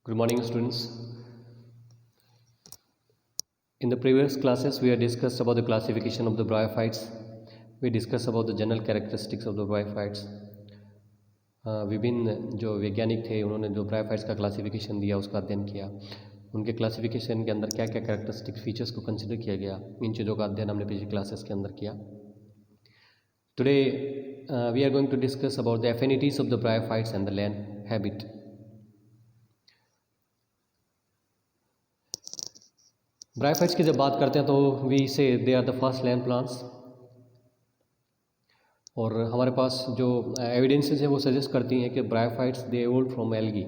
Good morning, students. In the previous classes, we had discussed about the classification of the bryophytes. We discussed about the general characteristics of the bryophytes. विभिन्न जो वैज्ञानिक थे उन्होंने जो bryophytes का classification दिया उसका अध्ययन किया. उनके क्लासिफिकेशन के अंदर क्या क्या कैरेक्टरिस्टिक फीचर्स को कंसिडर किया गया, इन चीज़ों का अध्ययन हमने पिछली क्लासेस के अंदर किया. Today we are going to discuss about the affinities of the bryophytes and the land habit. Bryophytes की जब बात करते हैं तो we say they are the first land plants. और हमारे पास जो एविडेंसेस हैं वो सजेस्ट करती हैं कि bryophytes they evolve from algae.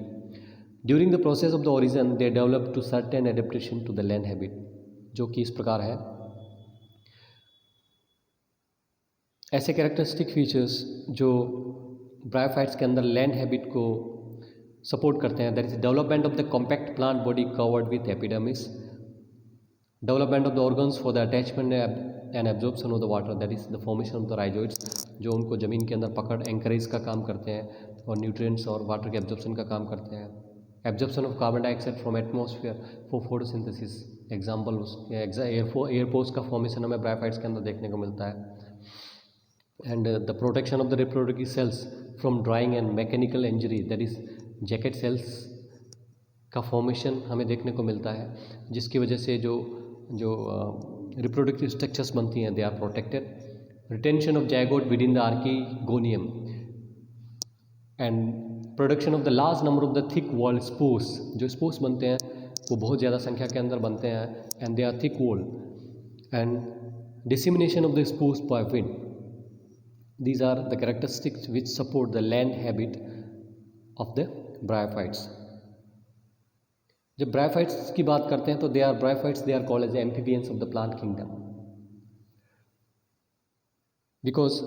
During the process of the origin they develop to certain adaptation to the land habit, जो कि इस प्रकार है. ऐसे कैरेक्टरिस्टिक फीचर्स जो ब्रायोफाइट्स के अंदर लैंड हैबिट को सपोर्ट करते हैं, that is development of the compact plant body covered with epidermis, development of the organs for the attachment and absorption of the water, that is the formation of the rhizoids, जो उनको ज़मीन के अंदर पकड़ encourage का काम करते हैं और न्यूट्रिएंट्स और वाटर के एब्जॉर्प्शन का काम करते हैं. Absorption of carbon dioxide from atmosphere for photosynthesis, example air pores का फॉर्मेशन हमें ब्रायोफाइट्स के अंदर देखने को मिलता है. And the protection of the reproductive cells from drying and mechanical injury, that is jacket cells का फॉर्मेशन हमें देखने को मिलता है, जिसकी वजह से जो रिप्रोडक्टिव स्ट्रक्चर्स बनती हैं they are protected. Retention of zygote within the archegonium and production of the large number of the thick wall spores, जो स्पोर्स बनते हैं वो बहुत ज़्यादा संख्या के अंदर बनते हैं and they are thick wall. And dissemination of the spores by wind, these are the characteristics which support the land habit of the bryophytes. जब ब्रायोफाइट्स की बात करते हैं तो they are bryophytes, they are called as amphibians of the plant kingdom, because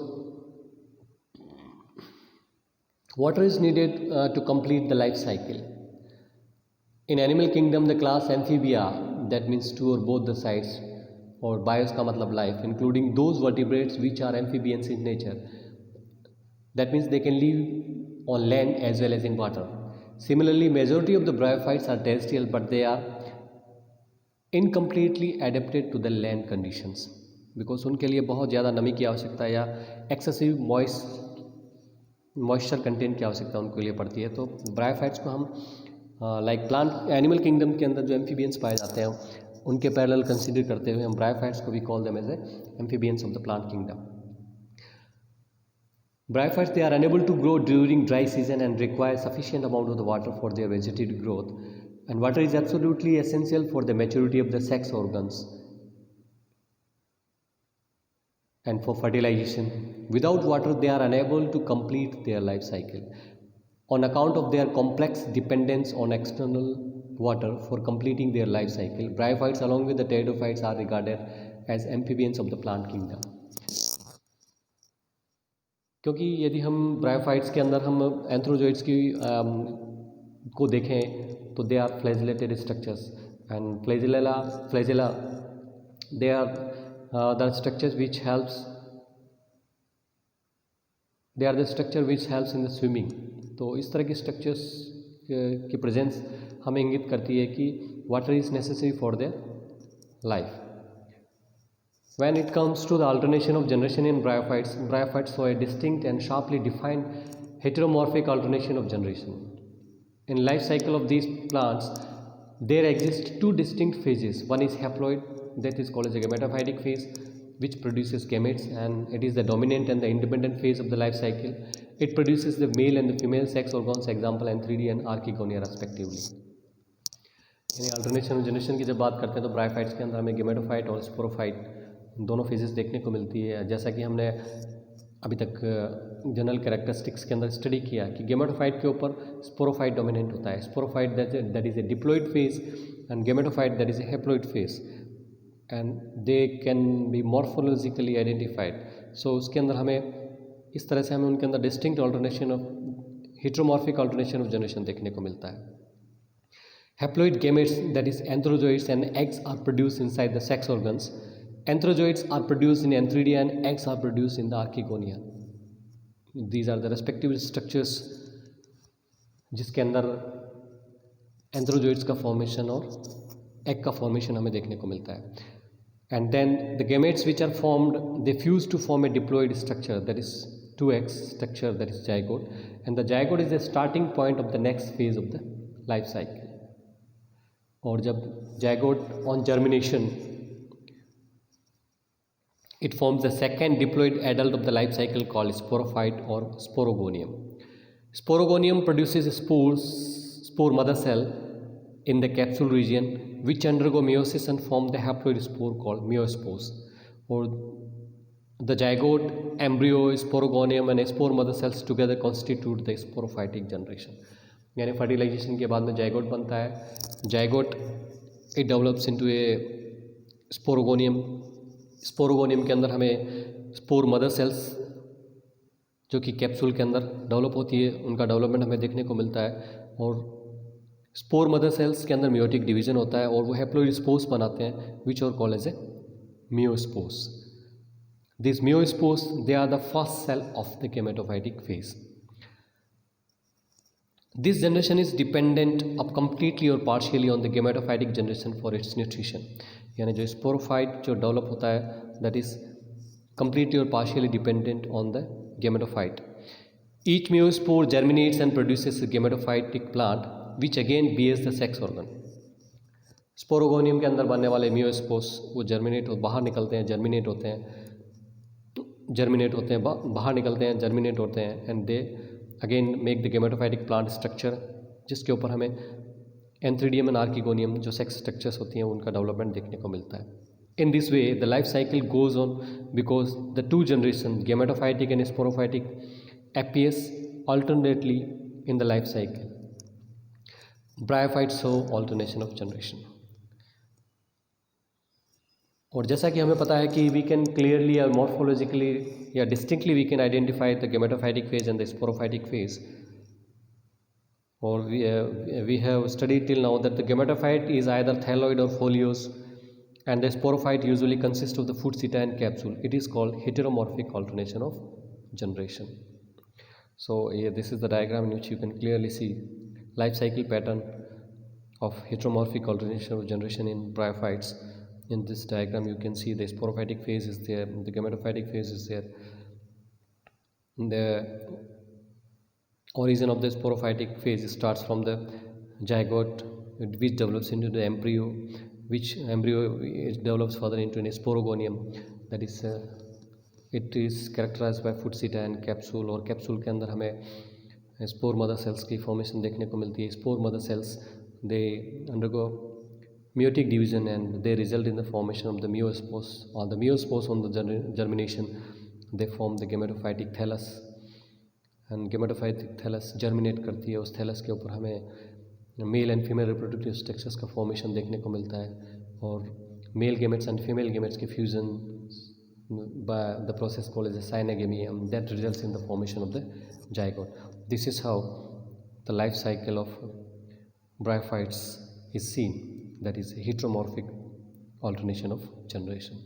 water is needed to complete the life cycle. In animal kingdom, the class amphibia, that means two or both the sides, और bios का मतलब life, including those vertebrates which are amphibians in nature, that means they can live on land as well as in water. Similarly, majority of the bryophytes are terrestrial, but they are incompletely adapted to the land conditions, because उनके लिए बहुत ज़्यादा नमी की आवश्यकता या excessive moisture content की आवश्यकता उनके लिए पड़ती है. तो ब्रायोफाइट्स को हम लाइक प्लांट एनिमल किंगडम के अंदर जो एम्फीबियंस पाए जाते हैं उनके पैरेलल कंसीडर करते हुए हम ब्रायोफाइट्स को भी call them as amphibians of the plant kingdom. Bryophytes they are unable to grow during dry season and require sufficient amount of the water for their vegetative growth, and water is absolutely essential for the maturity of the sex organs and for fertilization. Without water, they are unable to complete their life cycle. On account of their complex dependence on external water for completing their life cycle, bryophytes along with the pteridophytes are regarded as amphibians of the plant kingdom. क्योंकि यदि हम bryophytes के अंदर हम एंथ्रोजोइड्स की को देखें तो they are flagellated structures, and flagella they are the structure which helps in the swimming. तो इस तरह की स्ट्रक्चर्स की प्रेजेंस हमें इंगित करती है कि water is necessary for their life. When it comes to the alternation of generation in bryophytes show a distinct and sharply defined heteromorphic alternation of generation. In life cycle of these plants, there exist two distinct phases. One is haploid, that is called as a gametophytic phase, which produces gametes, and it is the dominant and the independent phase of the life cycle. It produces the male and the female sex organs, example Antheridia and Archegonia respectively. यानी alternation of generation की जब बात करते हैं तो bryophytes के अंदर हमें गेमेटोफाइट और स्पोरोफाइट दोनों फेजेस देखने को मिलती है. जैसा कि हमने अभी तक जनरल कैरेक्टरिस्टिक्स के अंदर स्टडी किया कि गेमेटोफाइट के ऊपर स्पोरोफाइट डोमिनेंट होता है. Sporophyte that is a diploid phase and gametophyte that is a haploid phase, and they can be morphologically identified. So उसके अंदर हमें इस तरह से हमें उनके अंदर distinct alternation of heteromorphic alternation of generation देखने को मिलता है. Haploid gametes, that is anthrozoids, and eggs are produced inside the sex organs. Anthrozoids are produced in Antheridia and eggs are produced in the Archegonia. These are the respective structures जिसके अंदर एंथ्रोजोइड्स का formation और egg का formation हमें देखने को मिलता है. And then the gametes which are formed, they fuse to form a diploid structure, that is 2x structure, that is zygote, and the zygote is the starting point of the next phase of the life cycle. और जब zygote on germination, it forms the second diploid adult of the life cycle called sporophyte or sporogonium. Sporogonium produces spore mother cell in the capsule region which undergo meiosis and form the haploid spore called meiospores. Or the zygote, embryo, sporogonium and spore mother cells together constitute the sporophytic generation. यानी fertilisation के बाद में zygote बनता है. Zygote it develops into A sporogonium. Sporogonium के अंदर हमें spore mother cells जो कि कैप्सूल के अंदर डेवलप होती है, उनका डेवलपमेंट हमें देखने को मिलता है. और स्पोर मदर सेल्स के अंदर मियोटिक डिवीजन होता है और वो हैप्लोइड स्पोर्स बनाते हैं which are called as a meiospores. This meiospores they are the first cell of the gametophytic phase. This generation is dependent अब completely or partially on the gametophytic generation for its nutrition. यानी जो sporophyte जो develop होता है that is completely or partially dependent on the gametophyte. Each meiospore germinates and produces gametophytic plant which again bears the sex organ. Sporogonium के अंदर बनने वाले miospores वो जर्मिनेट बाहर निकलते हैं, जर्मिनेट होते हैं, बाहर निकलते हैं, जर्मिनेट होते हैं and they again make the gametophytic plant structure, जिसके ऊपर हमें एंथ्रीडियम एंड आर्किगोनियम जो सेक्स स्ट्रक्चर्स होती हैं उनका डेवलपमेंट देखने को मिलता है. In this way the life cycle goes on because the two generation gametophytic and sporophytic appears alternately in the life cycle. Bryophytes show alternation of generation. और जैसा कि हमें पता है कि वी कैन क्लियरली या मॉर्फोलॉजिकली या distinctly we can identify the gametophytic phase and the sporophytic phase. और we have studied till now that the gametophyte is either thalloid or foliose and the sporophyte usually consists of the food seta and capsule. It is called heteromorphic alternation of generation. So this is the diagram in which you can clearly see life cycle pattern of heteromorphic alternation of generation in bryophytes. In this diagram you can see the sporophytic phase is there, the gametophytic phase is there. The origin of the sporophytic phase starts from the zygote which develops into the embryo, which embryo develops further into a sporogonium, that is it is characterized by food seta and capsule. और capsule के अंदर हमें spore mother cells की formation देखने को मिलती है. Spore mother cells they undergo meiotic division and they result in the formation of the meiospores. On the meiospores on the germination they form the gametophytic thallus and gametophytic thallus germinate करती है. उस thallus के ऊपर हमें male and female reproductive structures का formation देखने को मिलता है और male gametes and female gametes के fusion by the process called as a synagamy that results in the formation of the zygote. This is how the life cycle of bryophytes is seen, that is heteromorphic alternation of generation.